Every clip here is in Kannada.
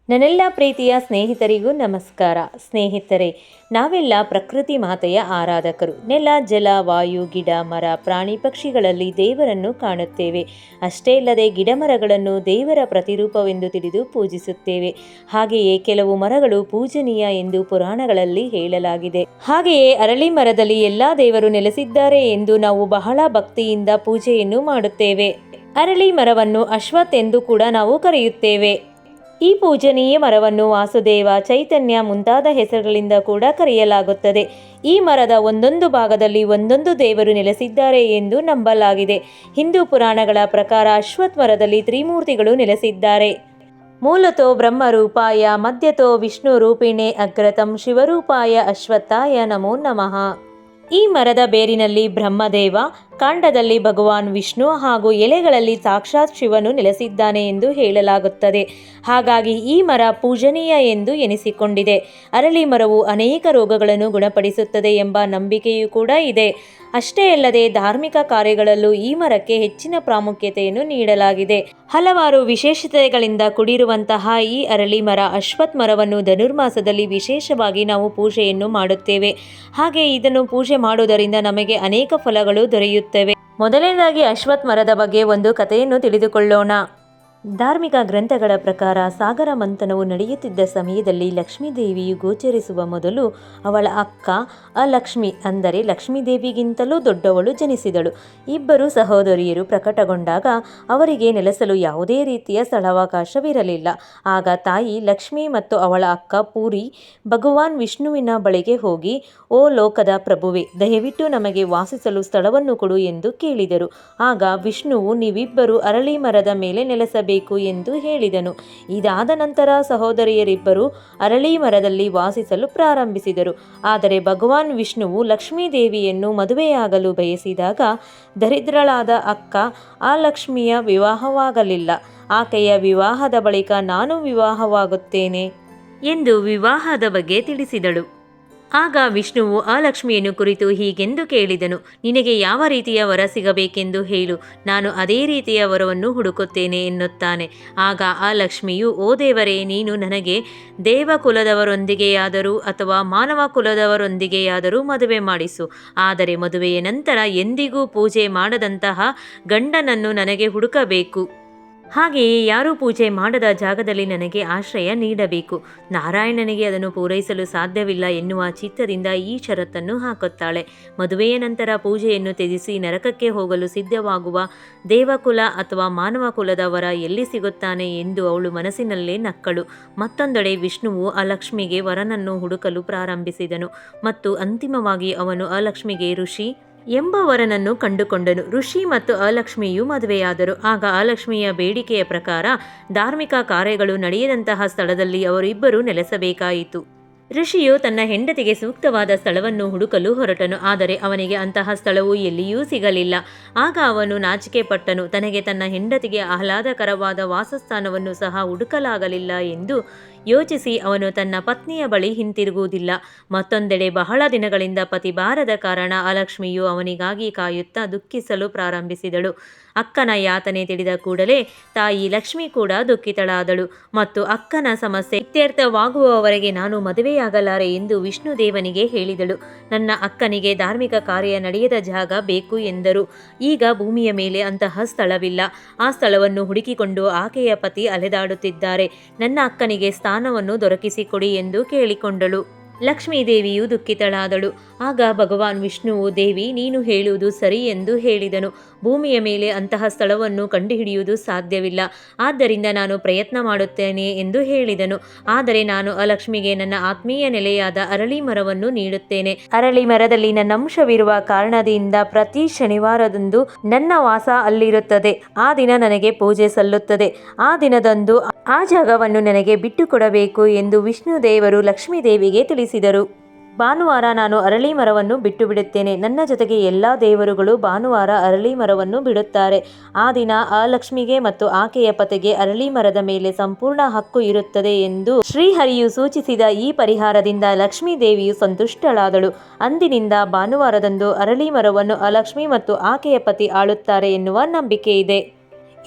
ನನ್ನೆಲ್ಲ ಪ್ರೀತಿಯ ಸ್ನೇಹಿತರಿಗೂ ನಮಸ್ಕಾರ. ಸ್ನೇಹಿತರೆ, ನಾವೆಲ್ಲ ಪ್ರಕೃತಿ ಮಾತೆಯ ಆರಾಧಕರು. ನೆಲ, ಜಲ, ವಾಯು, ಗಿಡ, ಮರ, ಪ್ರಾಣಿ, ಪಕ್ಷಿಗಳಲ್ಲಿ ದೇವರನ್ನು ಕಾಣುತ್ತೇವೆ. ಅಷ್ಟೇ ಅಲ್ಲದೆ ಗಿಡಮರಗಳನ್ನು ದೇವರ ಪ್ರತಿರೂಪವೆಂದು ತಿಳಿದು ಪೂಜಿಸುತ್ತೇವೆ. ಹಾಗೆಯೇ ಕೆಲವು ಮರಗಳು ಪೂಜನೀಯ ಎಂದು ಪುರಾಣಗಳಲ್ಲಿ ಹೇಳಲಾಗಿದೆ. ಹಾಗೆಯೇ ಅರಳಿ ಮರದಲ್ಲಿ ಎಲ್ಲ ದೇವರು ನೆಲೆಸಿದ್ದಾರೆ ಎಂದು ನಾವು ಬಹಳ ಭಕ್ತಿಯಿಂದ ಪೂಜೆಯನ್ನು ಮಾಡುತ್ತೇವೆ. ಅರಳಿ ಮರವನ್ನು ಅಶ್ವಥ್ ಎಂದು ಕೂಡ ನಾವು ಕರೆಯುತ್ತೇವೆ. ಈ ಪೂಜನೀಯ ಮರವನ್ನು ವಾಸುದೇವ, ಚೈತನ್ಯ ಮುಂತಾದ ಹೆಸರುಗಳಿಂದ ಕೂಡ ಕರೆಯಲಾಗುತ್ತದೆ. ಈ ಮರದ ಒಂದೊಂದು ಭಾಗದಲ್ಲಿ ಒಂದೊಂದು ದೇವರು ನೆಲೆಸಿದ್ದಾರೆ ಎಂದು ನಂಬಲಾಗಿದೆ. ಹಿಂದೂ ಪುರಾಣಗಳ ಪ್ರಕಾರ ಅಶ್ವಥ್ ಮರದಲ್ಲಿ ತ್ರಿಮೂರ್ತಿಗಳು ನೆಲೆಸಿದ್ದಾರೆ. ಮೂಲತೋ ಬ್ರಹ್ಮರೂಪಾಯ, ಮಧ್ಯತೋ ವಿಷ್ಣು ರೂಪಿಣೆ, ಅಗ್ರತಂ ಶಿವರೂಪಾಯ ಅಶ್ವತ್ಥಾಯ ನಮೋ ನಮಃ. ಈ ಮರದ ಬೇರಿನಲ್ಲಿ ಬ್ರಹ್ಮದೇವ, ಕಾಂಡದಲ್ಲಿ ಭಗವಾನ್ ವಿಷ್ಣು ಹಾಗೂ ಎಲೆಗಳಲ್ಲಿ ಸಾಕ್ಷಾತ್ ಶಿವನು ನೆಲೆಸಿದ್ದಾನೆ ಎಂದು ಹೇಳಲಾಗುತ್ತದೆ. ಹಾಗಾಗಿ ಈ ಮರ ಪೂಜನೀಯ ಎಂದು ಎನಿಸಿಕೊಂಡಿದೆ. ಅರಳಿ ಮರವು ಅನೇಕ ರೋಗಗಳನ್ನು ಗುಣಪಡಿಸುತ್ತದೆ ಎಂಬ ನಂಬಿಕೆಯೂ ಕೂಡ ಇದೆ. ಅಷ್ಟೇ ಅಲ್ಲದೆ ಧಾರ್ಮಿಕ ಕಾರ್ಯಗಳಲ್ಲೂ ಈ ಮರಕ್ಕೆ ಹೆಚ್ಚಿನ ಪ್ರಾಮುಖ್ಯತೆಯನ್ನು ನೀಡಲಾಗಿದೆ. ಹಲವಾರು ವಿಶೇಷತೆಗಳಿಂದ ಕೂಡಿರುವಂತಹ ಈ ಅರಳಿ ಮರ ಅಶ್ವಥ್ ಮರವನ್ನು ಧನುರ್ಮಾಸದಲ್ಲಿ ವಿಶೇಷವಾಗಿ ನಾವು ಪೂಜೆಯನ್ನು ಮಾಡುತ್ತೇವೆ. ಹಾಗೆ ಇದನ್ನು ಪೂಜೆ ಮಾಡುವುದರಿಂದ ನಮಗೆ ಅನೇಕ ಫಲಗಳು ದೊರೆಯುತ್ತವೆ. ಮೊದಲನೇದಾಗಿ ಅಶ್ವಥ್ ಮರದ ಬಗ್ಗೆ ಒಂದು ಕಥೆಯನ್ನು ತಿಳಿದುಕೊಳ್ಳೋಣ. ಧಾರ್ಮಿಕ ಗ್ರಂಥಗಳ ಪ್ರಕಾರ ಸಾಗರ ಮಂಥನವು ನಡೆಯುತ್ತಿದ್ದ ಸಮಯದಲ್ಲಿ ಲಕ್ಷ್ಮೀದೇವಿಯು ಗೋಚರಿಸುವ ಮೊದಲು ಅವಳ ಅಕ್ಕ ಅಲಕ್ಷ್ಮಿ ಅಂದರೆ ಲಕ್ಷ್ಮೀದೇವಿಗಿಂತಲೂ ದೊಡ್ಡವಳು ಜನಿಸಿದಳು. ಇಬ್ಬರು ಸಹೋದರಿಯರು ಪ್ರಕಟಗೊಂಡಾಗ ಅವರಿಗೆ ನೆಲೆಸಲು ಯಾವುದೇ ರೀತಿಯ ಸ್ಥಳಾವಕಾಶವಿರಲಿಲ್ಲ. ಆಗ ತಾಯಿ ಲಕ್ಷ್ಮಿ ಮತ್ತು ಅವಳ ಅಕ್ಕ ಪೂರಿ ಭಗವಾನ್ ವಿಷ್ಣುವಿನ ಬಳಿಗೆ ಹೋಗಿ, ಓ ಲೋಕದ ಪ್ರಭುವೆ, ದಯವಿಟ್ಟು ನಮಗೆ ವಾಸಿಸಲು ಸ್ಥಳವನ್ನು ಕೊಡು ಎಂದು ಕೇಳಿದರು. ಆಗ ವಿಷ್ಣುವು ನೀವಿಬ್ಬರು ಅರಳಿ ಮರದ ಮೇಲೆ ನೆಲೆಸಬೇಕು ಎಂದು ಹೇಳಿದನು. ಇದಾದ ನಂತರ ಸಹೋದರಿಯರಿಬ್ಬರು ಅರಳಿ ಮರದಲ್ಲಿ ವಾಸಿಸಲು ಪ್ರಾರಂಭಿಸಿದರು. ಆದರೆ ಭಗವಾನ್ ವಿಷ್ಣುವು ಲಕ್ಷ್ಮೀದೇವಿಯನ್ನು ಮದುವೆಯಾಗಲು ಬಯಸಿದಾಗ ದರಿದ್ರಳಾದ ಅಕ್ಕ ಆ ಲಕ್ಷ್ಮಿಯ ವಿವಾಹವಾಗಲಿಲ್ಲ. ಆಕೆಯ ವಿವಾಹದ ಬಳಿಕ ನಾನು ವಿವಾಹವಾಗುತ್ತೇನೆ ಎಂದು ವಿವಾಹದ ಬಗ್ಗೆ ತಿಳಿಸಿದಳು. ಆಗ ವಿಷ್ಣುವು ಆ ಲಕ್ಷ್ಮಿಯನ್ನು ಕುರಿತು ಹೀಗೆಂದು ಕೇಳಿದನು, ನಿನಗೆ ಯಾವ ರೀತಿಯ ವರ ಸಿಗಬೇಕೆಂದು ಹೇಳು, ನಾನು ಅದೇ ರೀತಿಯ ವರವನ್ನು ಹುಡುಕುತ್ತೇನೆ ಎನ್ನುತ್ತಾನೆ. ಆಗ ಆ ಲಕ್ಷ್ಮಿಯು, ಓ ದೇವರೇ, ನೀನು ನನಗೆ ದೇವಕುಲದವರೊಂದಿಗೆಯಾದರೂ ಅಥವಾ ಮಾನವ ಕುಲದವರೊಂದಿಗೆಯಾದರೂ ಮದುವೆ ಮಾಡಿಸು. ಆದರೆ ಮದುವೆಯ ನಂತರ ಎಂದಿಗೂ ಪೂಜೆ ಮಾಡದಂತಹ ಗಂಡನನ್ನು ನನಗೆ ಹುಡುಕಬೇಕು. ಹಾಗೆಯೇ ಯಾರೂ ಪೂಜೆ ಮಾಡದ ಜಾಗದಲ್ಲಿ ನನಗೆ ಆಶ್ರಯ ನೀಡಬೇಕು. ನಾರಾಯಣನಿಗೆ ಅದನ್ನು ಪೂರೈಸಲು ಸಾಧ್ಯವಿಲ್ಲ ಎನ್ನುವ ಚಿತ್ತದಿಂದ ಈ ಷರತ್ತನ್ನು ಹಾಕುತ್ತಾಳೆ. ಮದುವೆಯ ನಂತರ ಪೂಜೆಯನ್ನು ತ್ಯಜಿಸಿ ನರಕಕ್ಕೆ ಹೋಗಲು ಸಿದ್ಧವಾಗುವ ದೇವಕುಲ ಅಥವಾ ಮಾನವ ಕುಲದ ವರ ಎಲ್ಲಿ ಸಿಗುತ್ತಾನೆ ಎಂದು ಅವಳು ಮನಸ್ಸಿನಲ್ಲೇ ನಕ್ಕಳು. ಮತ್ತೊಂದೆಡೆ ವಿಷ್ಣುವು ಅಲಕ್ಷ್ಮಿಗೆ ವರನನ್ನು ಹುಡುಕಲು ಪ್ರಾರಂಭಿಸಿದನು ಮತ್ತು ಅಂತಿಮವಾಗಿ ಅವನು ಅಲಕ್ಷ್ಮಿಗೆ ಋಷಿ ಎಂಬ ವರನನ್ನು ಕಂಡುಕೊಂಡನು. ಋಷಿ ಮತ್ತು ಅಲಕ್ಷ್ಮಿಯು ಮದುವೆಯಾದರು. ಆಗ ಅಲಕ್ಷ್ಮಿಯ ಬೇಡಿಕೆಯ ಪ್ರಕಾರ ಧಾರ್ಮಿಕ ಕಾರ್ಯಗಳು ನಡೆಯದಂತಹ ಸ್ಥಳದಲ್ಲಿ ಅವರಿಬ್ಬರು ನೆಲೆಸಬೇಕಾಯಿತು. ಋಷಿಯು ತನ್ನ ಹೆಂಡತಿಗೆ ಸೂಕ್ತವಾದ ಸ್ಥಳವನ್ನು ಹುಡುಕಲು ಹೊರಟನು. ಆದರೆ ಅವನಿಗೆ ಅಂತಹ ಸ್ಥಳವು ಎಲ್ಲಿಯೂ ಸಿಗಲಿಲ್ಲ. ಆಗ ಅವನು ನಾಚಿಕೆ ಪಟ್ಟನು. ತನಗೆ ತನ್ನ ಹೆಂಡತಿಗೆ ಆಹ್ಲಾದಕರವಾದ ವಾಸಸ್ಥಾನವನ್ನು ಸಹ ಹುಡುಕಲಾಗಲಿಲ್ಲ ಎಂದು ಯೋಚಿಸಿ ಅವನು ತನ್ನ ಪತ್ನಿಯ ಬಳಿ ಹಿಂತಿರುಗುವುದಿಲ್ಲ. ಮತ್ತೊಂದೆಡೆ ಬಹಳ ದಿನಗಳಿಂದ ಪತಿ ಬಾರದ ಕಾರಣ ಅಲಕ್ಷ್ಮಿಯು ಅವನಿಗಾಗಿ ಕಾಯುತ್ತಾ ದುಃಖಿಸಲು ಪ್ರಾರಂಭಿಸಿದಳು. ಅಕ್ಕನ ಯಾತನೆ ತಿಳಿದ ಕೂಡಲೇ ತಾಯಿ ಲಕ್ಷ್ಮಿ ಕೂಡ ದುಃಖಿತಳಾದಳು ಮತ್ತು ಅಕ್ಕನ ಸಮಸ್ಯೆ ಇತ್ಯರ್ಥವಾಗುವವರೆಗೆ ನಾನು ಮದುವೆಯಾಗಲಾರೆ ಎಂದು ವಿಷ್ಣುದೇವನಿಗೆ ಹೇಳಿದಳು. ನನ್ನ ಅಕ್ಕನಿಗೆ ಧಾರ್ಮಿಕ ಕಾರ್ಯ ನಡೆಯದ ಜಾಗ ಬೇಕು ಎಂದರು. ಈಗ ಭೂಮಿಯ ಮೇಲೆ ಅಂತಹ ಸ್ಥಳವಿಲ್ಲ. ಆ ಸ್ಥಳವನ್ನು ಹುಡುಕಿಕೊಂಡು ಆಕೆಯ ಪತಿ ಅಲೆದಾಡುತ್ತಿದ್ದಾರೆ. ನನ್ನ ಅಕ್ಕನಿಗೆ ಸ್ಥಾನವನ್ನು ದೊರಕಿಸಿಕೊಡಿ ಎಂದು ಕೇಳಿಕೊಂಡಳು. ಲಕ್ಷ್ಮೀದೇವಿಯು ದುಃಖಿತಳಾದಳು. ಆಗ ಭಗವಾನ್ ವಿಷ್ಣುವು, ದೇವಿ, ನೀನು ಹೇಳುವುದು ಸರಿ ಎಂದು ಹೇಳಿದನು. ಭೂಮಿಯ ಮೇಲೆ ಅಂತಹ ಸ್ಥಳವನ್ನು ಕಂಡುಹಿಡಿಯುವುದು ಸಾಧ್ಯವಿಲ್ಲ. ಆದ್ದರಿಂದ ನಾನು ಪ್ರಯತ್ನ ಮಾಡುತ್ತೇನೆ ಎಂದು ಹೇಳಿದನು. ಆದರೆ ನಾನು ಅಲಕ್ಷ್ಮಿಗೆ ನನ್ನ ಆತ್ಮೀಯ ನೆಲೆಯಾದ ಅರಳಿ ಮರವನ್ನು ನೀಡುತ್ತೇನೆ. ಅರಳಿ ಮರದಲ್ಲಿ ನನ್ನ ಅಂಶವಿರುವ ಕಾರಣದಿಂದ ಪ್ರತಿ ಶನಿವಾರದಂದು ನನ್ನ ವಾಸ ಅಲ್ಲಿರುತ್ತದೆ. ಆ ದಿನ ನನಗೆ ಪೂಜೆ ಸಲ್ಲುತ್ತದೆ. ಆ ದಿನದಂದು ಆ ಜಾಗವನ್ನು ನನಗೆ ಬಿಟ್ಟುಕೊಡಬೇಕು ಎಂದು ವಿಷ್ಣುದೇವರು ಲಕ್ಷ್ಮೀದೇವಿಗೆ ತಿಳಿಸಿದರು. ಭಾನುವಾರ ನಾನು ಅರಳಿ ಮರವನ್ನು ಬಿಟ್ಟು ಬಿಡುತ್ತೇನೆ. ನನ್ನ ಜೊತೆಗೆ ಎಲ್ಲ ದೇವರುಗಳು ಭಾನುವಾರ ಅರಳಿ ಮರವನ್ನು ಬಿಡುತ್ತಾರೆ. ಆ ದಿನ ಆ ಲಕ್ಷ್ಮಿಗೆ ಮತ್ತು ಆಕೆಯ ಪತಿಗೆ ಅರಳಿ ಮರದ ಮೇಲೆ ಸಂಪೂರ್ಣ ಹಕ್ಕು ಇರುತ್ತದೆ ಎಂದು ಶ್ರೀಹರಿಯು ಸೂಚಿಸಿದ ಈ ಪರಿಹಾರದಿಂದ ಲಕ್ಷ್ಮೀ ದೇವಿಯು ಸಂತುಷ್ಟಳಾದಳು. ಅಂದಿನಿಂದ ಭಾನುವಾರದಂದು ಅರಳಿ ಮರವನ್ನು ಅಲಕ್ಷ್ಮಿ ಮತ್ತು ಆಕೆಯ ಪತಿ ಆಳುತ್ತಾರೆ ಎನ್ನುವ ನಂಬಿಕೆ ಇದೆ.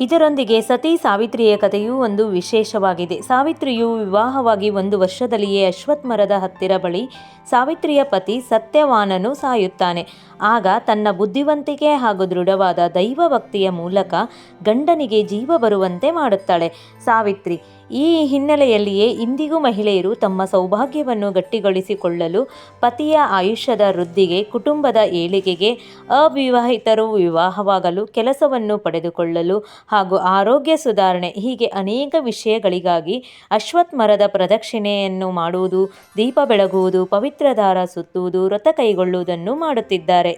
ಇದರೊಂದಿಗೆ ಸತಿ ಸಾವಿತ್ರಿಯ ಕಥೆಯೂ ಒಂದು ವಿಶೇಷವಾಗಿದೆ. ಸಾವಿತ್ರಿಯು ವಿವಾಹವಾಗಿ 1 ವರ್ಷದಲ್ಲಿಯೇ ಅಶ್ವತ್ಥ ಮರದ ಹತ್ತಿರ ಬಳಿ ಸಾವಿತ್ರಿಯ ಪತಿ ಸತ್ಯವಾನನು ಸಾಯುತ್ತಾನೆ. ಆಗ ತನ್ನ ಬುದ್ಧಿವಂತಿಕೆ ಹಾಗೂ ದೃಢವಾದ ದೈವಭಕ್ತಿಯ ಮೂಲಕ ಗಂಡನಿಗೆ ಜೀವ ಬರುವಂತೆ ಮಾಡುತ್ತಾಳೆ ಸಾವಿತ್ರಿ. ಈ ಹಿನ್ನೆಲೆಯಲ್ಲಿಯೇ ಇಂದಿಗೂ ಮಹಿಳೆಯರು ತಮ್ಮ ಸೌಭಾಗ್ಯವನ್ನು ಗಟ್ಟಿಗೊಳಿಸಿಕೊಳ್ಳಲು, ಪತಿಯ ಆಯುಷ್ಯದ ವೃದ್ಧಿಗೆ, ಕುಟುಂಬದ ಏಳಿಗೆಗೆ, ಅವಿವಾಹಿತರು ವಿವಾಹವಾಗಲು, ಕೆಲಸವನ್ನು ಪಡೆದುಕೊಳ್ಳಲು ಹಾಗೂ ಆರೋಗ್ಯ ಸುಧಾರಣೆ ಹೀಗೆ ಅನೇಕ ವಿಷಯಗಳಿಗಾಗಿ ಅಶ್ವತ್ಥ ಮರದ ಪ್ರದಕ್ಷಿಣೆಯನ್ನು ಮಾಡುವುದು, ದೀಪ ಬೆಳಗುವುದು, ಪವಿತ್ರ ದಾರ ಸುತ್ತುವುದು, ವ್ರತ ಕೈಗೊಳ್ಳುವುದನ್ನು ಮಾಡುತ್ತಿದ್ದಾರೆ.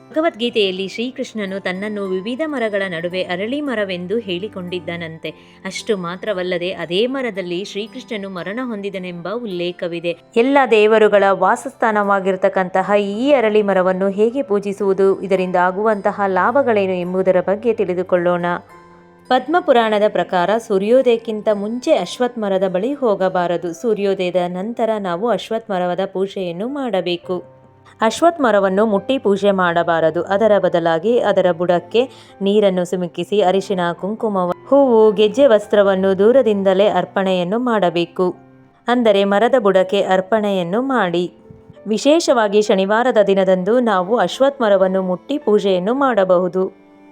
ಭಗವದ್ಗೀತೆಯಲ್ಲಿ ಶ್ರೀಕೃಷ್ಣನು ತನ್ನನ್ನು ವಿವಿಧ ಮರಗಳ ನಡುವೆ ಅರಳಿ ಮರವೆಂದು ಹೇಳಿಕೊಂಡಿದ್ದನಂತೆ. ಅಷ್ಟು ಮಾತ್ರವಲ್ಲದೆ ಅದೇ ಮರದಲ್ಲಿ ಶ್ರೀಕೃಷ್ಣನು ಮರಣ ಹೊಂದಿದನೆಂಬ ಉಲ್ಲೇಖವಿದೆ. ಎಲ್ಲ ದೇವರುಗಳ ವಾಸಸ್ಥಾನವಾಗಿರತಕ್ಕಂತಹ ಈ ಅರಳಿ ಮರವನ್ನು ಹೇಗೆ ಪೂಜಿಸುವುದು, ಇದರಿಂದ ಆಗುವಂತಹ ಲಾಭಗಳೇನು ಎಂಬುದರ ಬಗ್ಗೆ ತಿಳಿದುಕೊಳ್ಳೋಣ. ಪದ್ಮಪುರಾಣದ ಪ್ರಕಾರ ಸೂರ್ಯೋದಯಕ್ಕಿಂತ ಮುಂಚೆ ಅಶ್ವತ್ಥ ಮರದ ಬಳಿ ಹೋಗಬಾರದು. ಸೂರ್ಯೋದಯದ ನಂತರ ನಾವು ಅಶ್ವತ್ಥ ಮರದ ಪೂಜೆಯನ್ನು ಮಾಡಬೇಕು. ಅಶ್ವತ್ಥ ಮರವನ್ನು ಮುಟ್ಟಿ ಪೂಜೆ ಮಾಡಬಾರದು. ಅದರ ಬದಲಾಗಿ ಅದರ ಬುಡಕ್ಕೆ ನೀರನ್ನು ಸುಮುಕಿಸಿ ಅರಿಶಿನ, ಕುಂಕುಮ, ಹೂವು, ಗೆಜ್ಜೆ ವಸ್ತ್ರವನ್ನು ದೂರದಿಂದಲೇ ಅರ್ಪಣೆಯನ್ನು ಮಾಡಬೇಕು. ಅಂದರೆ ಮರದ ಬುಡಕ್ಕೆ ಅರ್ಪಣೆಯನ್ನು ಮಾಡಿ. ವಿಶೇಷವಾಗಿ ಶನಿವಾರದ ದಿನದಂದು ನಾವು ಅಶ್ವತ್ಥ ಮರವನ್ನು ಮುಟ್ಟಿ ಪೂಜೆಯನ್ನು ಮಾಡಬಹುದು.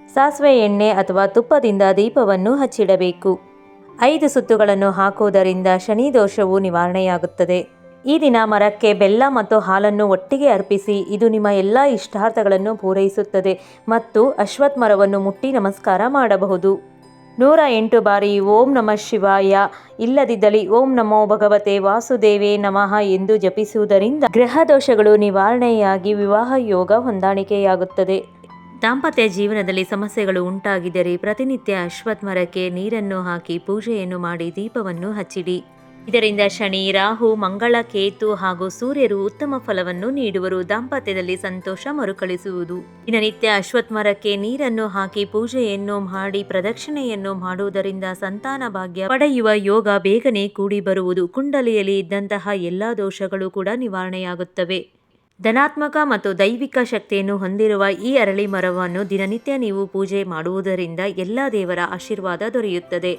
ಸಾಸಿವೆ ಎಣ್ಣೆ ಅಥವಾ ತುಪ್ಪದಿಂದ ದೀಪವನ್ನು ಹಚ್ಚಿಡಬೇಕು. 5 ಸುತ್ತುಗಳನ್ನು ಹಾಕುವುದರಿಂದ ಶನಿ ದೋಷವು ನಿವಾರಣೆಯಾಗುತ್ತದೆ. ಈ ದಿನ ಮರಕ್ಕೆ ಬೆಲ್ಲ ಮತ್ತು ಹಾಲನ್ನು ಒಟ್ಟಿಗೆ ಅರ್ಪಿಸಿ. ಇದು ನಿಮ್ಮ ಎಲ್ಲ ಇಷ್ಟಾರ್ಥಗಳನ್ನು ಪೂರೈಸುತ್ತದೆ. ಮತ್ತು ಅಶ್ವತ್ಥ ಮರವನ್ನು ಮುಟ್ಟಿ ನಮಸ್ಕಾರ ಮಾಡಬಹುದು. 108 ಬಾರಿ ಓಂ ನಮಃ ಶಿವಾಯ, ಇಲ್ಲದಿದ್ದಲ್ಲಿ ಓಂ ನಮೋ ಭಗವತೆ ವಾಸುದೇವೇ ನಮಃ ಎಂದು ಜಪಿಸುವುದರಿಂದ ಗ್ರಹ ದೋಷಗಳು ನಿವಾರಣೆಯಾಗಿ ವಿವಾಹ ಯೋಗ ಹೊಂದಾಣಿಕೆಯಾಗುತ್ತದೆ. ದಾಂಪತ್ಯ ಜೀವನದಲ್ಲಿ ಸಮಸ್ಯೆಗಳು ಉಂಟಾಗಿದ್ದರೆ ಪ್ರತಿನಿತ್ಯ ಅಶ್ವತ್ಥ ಮರಕ್ಕೆ ನೀರನ್ನು ಹಾಕಿ ಪೂಜೆಯನ್ನು ಮಾಡಿ ದೀಪವನ್ನು ಹಚ್ಚಿಡಿ. ಇದರಿಂದ ಶನಿ, ರಾಹು, ಮಂಗಳ, ಕೇತು ಹಾಗೂ ಸೂರ್ಯರು ಉತ್ತಮ ಫಲವನ್ನು ನೀಡುವರು. ದಾಂಪತ್ಯದಲ್ಲಿ ಸಂತೋಷ ಮರುಕಳಿಸುವುದು. ದಿನನಿತ್ಯ ಅಶ್ವತ್ಥ ಮರಕ್ಕೆ ನೀರನ್ನು ಹಾಕಿ ಪೂಜೆಯನ್ನು ಮಾಡಿ ಪ್ರದಕ್ಷಿಣೆಯನ್ನು ಮಾಡುವುದರಿಂದ ಸಂತಾನ ಭಾಗ್ಯ ಪಡೆಯುವ ಯೋಗ ಬೇಗನೆ ಕೂಡಿ ಬರುವುದು. ಕುಂಡಲಿಯಲ್ಲಿ ಇದ್ದಂತಹ ಎಲ್ಲ ದೋಷಗಳು ಕೂಡ ನಿವಾರಣೆಯಾಗುತ್ತವೆ. ಧನಾತ್ಮಕ ಮತ್ತು ದೈವಿಕ ಶಕ್ತಿಯನ್ನು ಹೊಂದಿರುವ ಈ ಅರಳಿ ಮರವನ್ನು ದಿನನಿತ್ಯ ನೀವು ಪೂಜೆ ಮಾಡುವುದರಿಂದ ಎಲ್ಲ ದೇವರ ಆಶೀರ್ವಾದ ದೊರೆಯುತ್ತದೆ.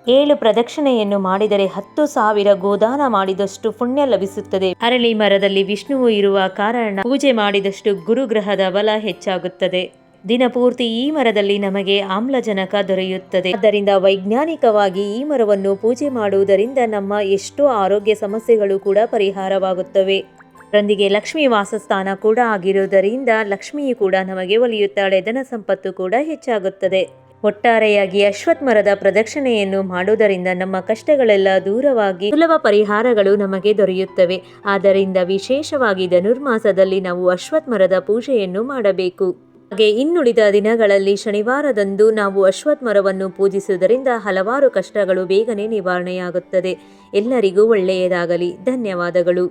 7 ಪ್ರದಕ್ಷಿಣೆಯನ್ನು ಮಾಡಿದರೆ 10,000 ಗೋದಾನ ಮಾಡಿದಷ್ಟು ಪುಣ್ಯ ಲಭಿಸುತ್ತದೆ. ಅರಳಿ ಮರದಲ್ಲಿ ವಿಷ್ಣುವು ಇರುವ ಕಾರಣ ಪೂಜೆ ಮಾಡಿದಷ್ಟು ಗುರುಗ್ರಹದ ಬಲ ಹೆಚ್ಚಾಗುತ್ತದೆ. ದಿನಪೂರ್ತಿ ಈ ಮರದಲ್ಲಿ ನಮಗೆ ಆಮ್ಲಜನಕ ದೊರೆಯುತ್ತದೆ. ಆದ್ದರಿಂದ ವೈಜ್ಞಾನಿಕವಾಗಿ ಈ ಮರವನ್ನು ಪೂಜೆ ಮಾಡುವುದರಿಂದ ನಮ್ಮ ಎಷ್ಟೋ ಆರೋಗ್ಯ ಸಮಸ್ಯೆಗಳು ಕೂಡ ಪರಿಹಾರವಾಗುತ್ತವೆ. ಅದರೊಂದಿಗೆ ಲಕ್ಷ್ಮೀ ವಾಸಸ್ಥಾನ ಕೂಡ ಆಗಿರುವುದರಿಂದ ಲಕ್ಷ್ಮಿಯು ಕೂಡ ನಮಗೆ ಒಲಿಯುತ್ತಾಳೆ. ಧನ ಸಂಪತ್ತು ಕೂಡ ಹೆಚ್ಚಾಗುತ್ತದೆ. ಒಟ್ಟಾರೆಯಾಗಿ ಅಶ್ವತ್ಥ ಮರದ ಪ್ರದಕ್ಷಿಣೆಯನ್ನು ಮಾಡುವುದರಿಂದ ನಮ್ಮ ಕಷ್ಟಗಳೆಲ್ಲ ದೂರವಾಗಿ ಸುಲಭ ಪರಿಹಾರಗಳು ನಮಗೆ ದೊರೆಯುತ್ತವೆ. ಆದ್ದರಿಂದ ವಿಶೇಷವಾಗಿ ಧನುರ್ಮಾಸದಲ್ಲಿ ನಾವು ಅಶ್ವತ್ಥ ಮರದ ಪೂಜೆಯನ್ನು ಮಾಡಬೇಕು. ಹಾಗೆ ಇನ್ನುಳಿದ ದಿನಗಳಲ್ಲಿ ಶನಿವಾರದಂದು ನಾವು ಅಶ್ವತ್ಥ ಮರವನ್ನು ಪೂಜಿಸುವುದರಿಂದ ಹಲವಾರು ಕಷ್ಟಗಳು ಬೇಗನೆ ನಿವಾರಣೆಯಾಗುತ್ತದೆ. ಎಲ್ಲರಿಗೂ ಒಳ್ಳೆಯದಾಗಲಿ. ಧನ್ಯವಾದಗಳು.